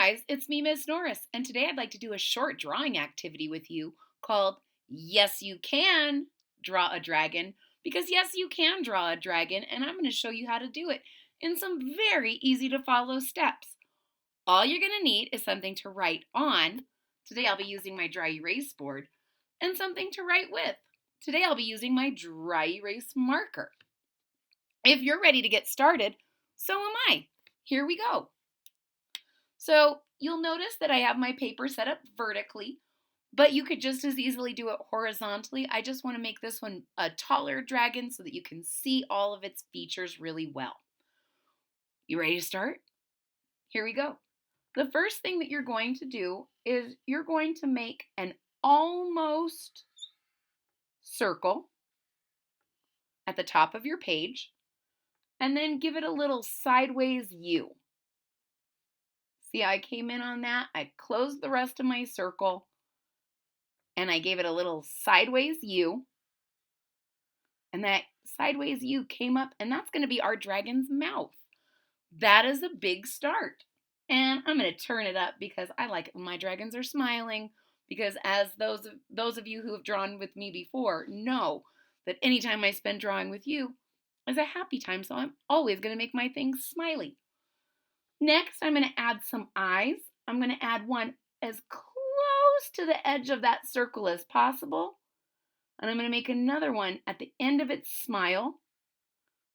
guys, it's me, Miss Norris, and today I'd like to do a short drawing activity with you called Yes You Can Draw a Dragon, because yes, you can draw a dragon, and I'm going to show you how to do it in some very easy to follow steps. All you're going to need is something to write on. Today I'll be using my dry erase board, and something to write with. Today I'll be using my dry erase marker. If you're ready to get started, so am I. Here we go. So you'll notice that I have my paper set up vertically, but you could just as easily do it horizontally. I just want to make this one a taller dragon so that you can see all of its features really well. You ready to start? Here we go. The first thing that you're going to do is you're going to make an almost circle at the top of your page and then give it a little sideways U. See, I came in on that. I closed the rest of my circle and I gave it a little sideways U. And that sideways U came up, and that's going to be our dragon's mouth. That is a big start. And I'm going to turn it up because I like it when my dragons are smiling, because as those of you who have drawn with me before know that anytime I spend drawing with you is a happy time, so I'm always going to make my things smiley. Next, I'm going to add some eyes. I'm going to add one as close to the edge of that circle as possible. And I'm going to make another one at the end of its smile.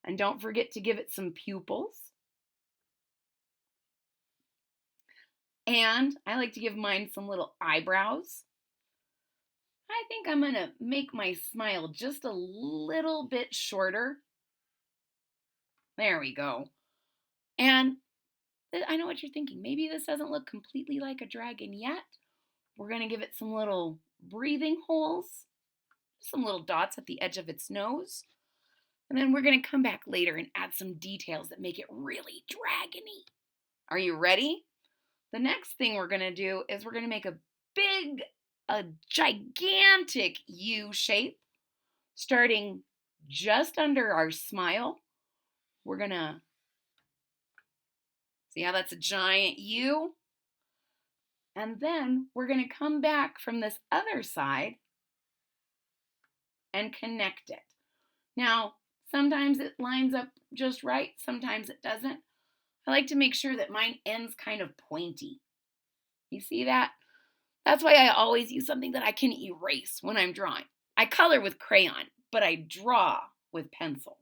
And don't forget to give it some pupils. And I like to give mine some little eyebrows. I think I'm going to make my smile just a little bit shorter. There we go. And I know what you're thinking. Maybe this doesn't look completely like a dragon yet. We're going to give it some little breathing holes, some little dots at the edge of its nose. And then we're going to come back later and add some details that make it really dragony. Are you ready? The next thing we're going to do is we're going to make a gigantic U shape starting just under our smile. We're going to see how that's a giant U. And then we're going to come back from this other side and connect it. Now, sometimes it lines up just right, sometimes it doesn't. I like to make sure that mine ends kind of pointy. You see that? That's why I always use something that I can erase when I'm drawing. I color with crayon, but I draw with pencil.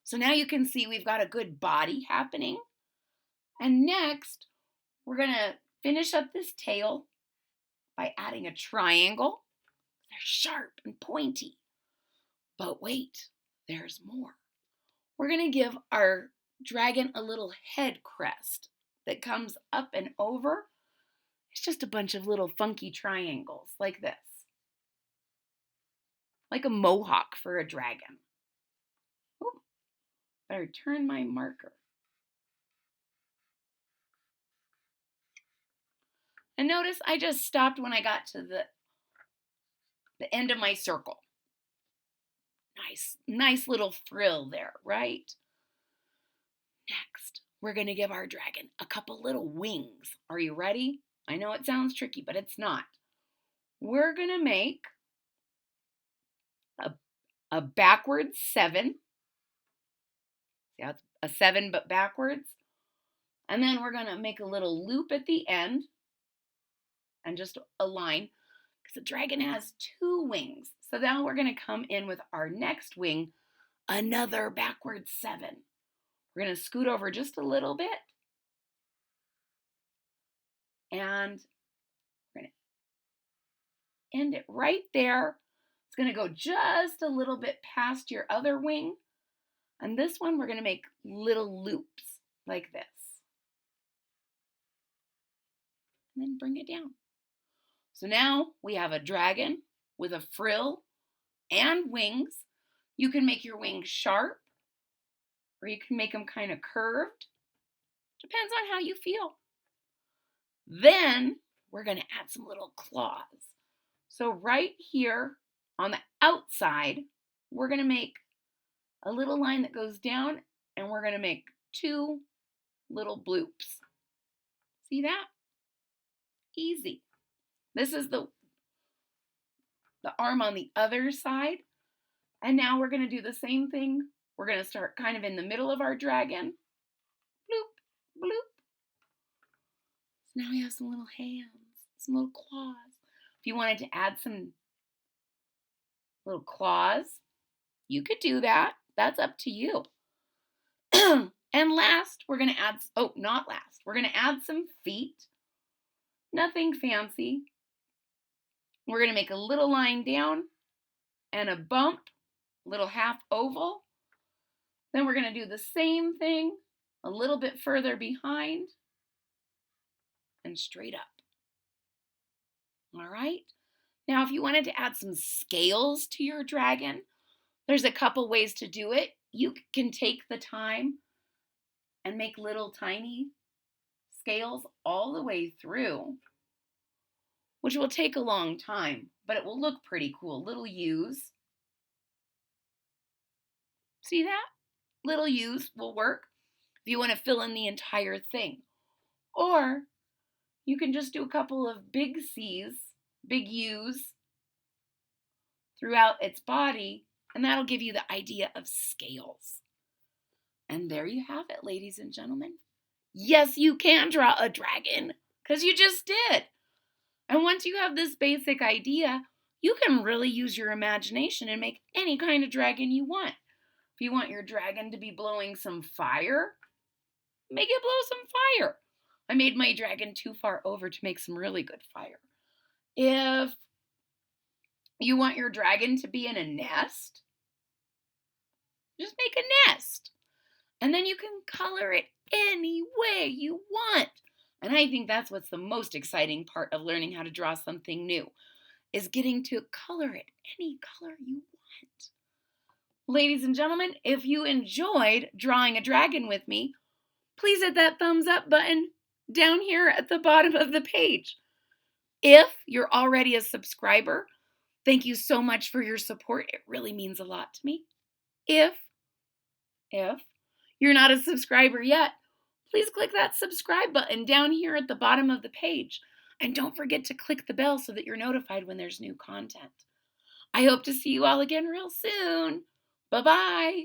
So now you can see we've got a good body happening. And next, we're going to finish up this tail by adding a triangle. They're sharp and pointy. But wait, there's more. We're going to give our dragon a little head crest that comes up and over. It's just a bunch of little funky triangles like this. Like a mohawk for a dragon. Ooh, better turn my marker. And notice I just stopped when I got to the end of my circle. Nice little frill there, right? Next, we're going to give our dragon a couple little wings. Are you ready? I know it sounds tricky, but it's not. We're going to make a backwards 7. See how it's a 7 but backwards? And then we're going to make a little loop at the end and just a line, because the dragon has 2 wings. So now we're going to come in with our next wing, another backwards 7. We're going to scoot over just a little bit. And we're going to end it right there. It's going to go just a little bit past your other wing. And this one, we're going to make little loops like this. And then bring it down. So now we have a dragon with a frill and wings. You can make your wings sharp, or you can make them kind of curved. Depends on how you feel. Then we're going to add some little claws. So right here on the outside, we're going to make a little line that goes down, and we're going to make 2 little bloops. See that? Easy. This is the arm on the other side. And now we're going to do the same thing. We're going to start kind of in the middle of our dragon. Bloop, bloop. So now we have some little hands, some little claws. If you wanted to add some little claws, you could do that. That's up to you. And last, we're going to add, oh, not last, we're going to add some feet. Nothing fancy. We're going to make a little line down and a bump, little half oval. Then we're going to do the same thing a little bit further behind and straight up. All right. Now, if you wanted to add some scales to your dragon, there's a couple ways to do it. You can take the time and make little tiny scales all the way through, which will take a long time, but it will look pretty cool. Little U's. See that? Little U's will work if you want to fill in the entire thing. Or you can just do a couple of big C's, big U's throughout its body, and that'll give you the idea of scales. And there you have it, ladies and gentlemen. Yes, you can draw a dragon, because you just did. And once you have this basic idea, you can really use your imagination and make any kind of dragon you want. If you want your dragon to be blowing some fire, make it blow some fire. I made my dragon too far over to make some really good fire. If you want your dragon to be in a nest, just make a nest. And then you can color it any way you want. And I think that's what's the most exciting part of learning how to draw something new, is getting to color it any color you want. Ladies and gentlemen, if you enjoyed drawing a dragon with me, please hit that thumbs up button down here at the bottom of the page. If you're already a subscriber, thank you so much for your support. It really means a lot to me. If you're not a subscriber yet, please click that subscribe button down here at the bottom of the page. And don't forget to click the bell so that you're notified when there's new content. I hope to see you all again real soon. Bye-bye.